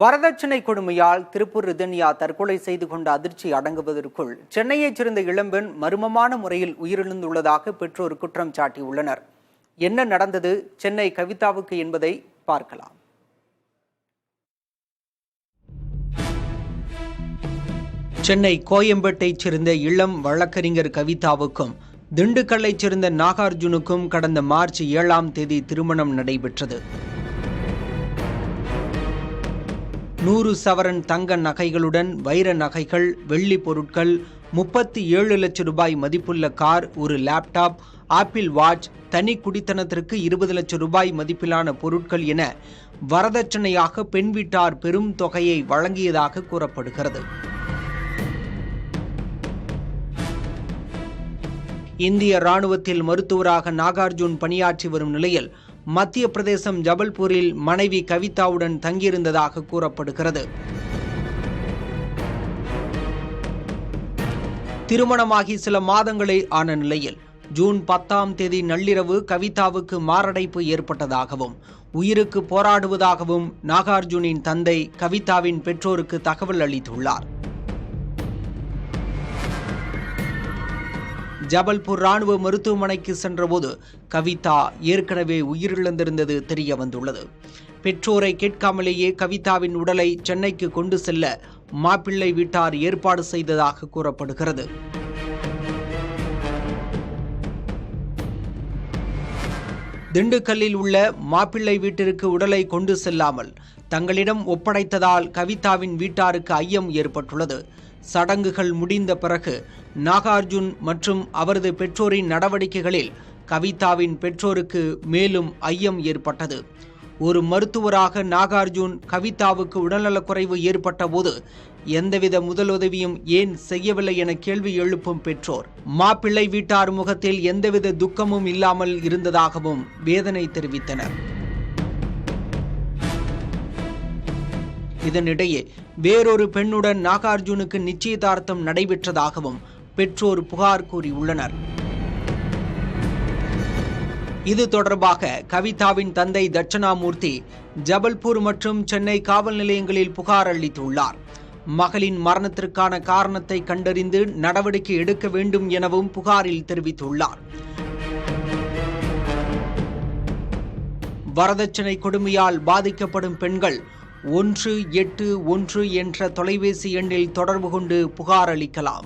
வரதட்சணை கொடுமையால் திருப்பூர் ரிதன்யா தற்கொலை செய்து கொண்ட அதிர்ச்சி அடங்குவதற்குள் சென்னையைச் சேர்ந்த இளம்பெண் மர்மமான முறையில் உயிரிழந்துள்ளதாக பெற்றோர் குற்றம் சாட்டியுள்ளனர். என்ன நடந்தது சென்னை கவிதாவுக்கு என்பதை பார்க்கலாம். சென்னை கோயம்பேட்டைச் சேர்ந்த இளம் வழக்கறிஞர் கவிதாவுக்கும் திண்டுக்கல்லைச் சேர்ந்த நாகார்ஜுனுக்கும் கடந்த மார்ச் 7ஆம் தேதி திருமணம் நடைபெற்றது. 100 சவரன் தங்க நகைகளுடன் வைர நகைகள், வெள்ளி பொருட்கள், 37 லட்சம் ரூபாய் மதிப்புள்ள கார், ஒரு லேப்டாப், ஆப்பிள் வாட்ச், தனி குடித்தனத்திற்கு 20 லட்சம் ரூபாய் மதிப்பிலான பொருட்கள் என வரதட்சணையாக பெண் வீட்டார் பெரும் தொகையை வழங்கியதாக கூறப்படுகிறது. இந்திய ராணுவத்தில் மருத்துவராக நாகார்ஜுன் பணியாற்றி வரும் நிலையில் மத்திய பிரதேசம் ஜபல்பூரில் மனைவி கவிதாவுடன் தங்கியிருந்ததாக கூறப்படுகிறது. திருமணமாகி சில மாதங்களே ஆன நிலையில் ஜூன் 10ஆம் தேதி நள்ளிரவு கவிதாவுக்கு மாரடைப்பு ஏற்பட்டதாகவும் உயிருக்கு போராடுவதாகவும் நாகார்ஜுனின் தந்தை கவிதாவின் பெற்றோருக்கு தகவல் அளித்துள்ளார். ஜபல்பூர் ராணுவ மருத்துவமனைக்கு சென்றபோது கவிதா ஏற்கனவே உயிரிழந்திருந்தது தெரிய வந்துள்ளது. பெற்றோரை கேட்காமலேயே கவிதாவின் உடலை சென்னைக்கு கொண்டு செல்ல மாப்பிள்ளை வீட்டார் ஏற்பாடு செய்ததாக கூறப்படுகிறது. திண்டுக்கல்லில் உள்ள மாப்பிள்ளை வீட்டிற்கு உடலை கொண்டு செல்லாமல் தங்களிடம் ஒப்படைத்ததால் கவிதாவின் வீட்டாருக்கு ஐயம் ஏற்பட்டுள்ளது. சடங்குகள் முடிந்த பிறகு நாகார்ஜுன் மற்றும் அவரது பெற்றோரின் நடவடிக்கைகளில் கவிதாவின் பெற்றோருக்கு மேலும் ஐயம் ஏற்பட்டது. ஒரு மருத்துவராக நாகார்ஜுன் கவிதாவுக்கு உடல்நலக்குறைவு ஏற்பட்ட போது எந்தவித முதலுதவியும் ஏன் செய்யவில்லை என கேள்வி எழுப்பும் பெற்றோர் மாப்பிள்ளை வீட்டார் முகத்தில் எந்தவித துக்கமும் இல்லாமல் இருந்ததாகவும் வேதனை தெரிவித்தனர். இதனிடையே வேறொரு பெண்ணுடன் நாகார்ஜுனுக்கு நிச்சயதார்த்தம் நடைபெற்றதாகவும் பெற்றோர் புகார் கூறியுள்ளனர். இது தொடர்பாக கவிதாவின் தந்தை தட்சணாமூர்த்தி ஜபல்பூர் மற்றும் சென்னை காவல் நிலையங்களில் புகார் அளித்துள்ளார். மகளின் மரணத்திற்கான காரணத்தை கண்டறிந்து நடவடிக்கை எடுக்க வேண்டும் எனவும் புகாரில் தெரிவித்துள்ளார். வரதட்சணை கொடுமையால் பாதிக்கப்படும் பெண்கள் 181 என்ற தொலைபேசி எண்ணில் தொடர்பு கொண்டு புகார் அளிக்கலாம்.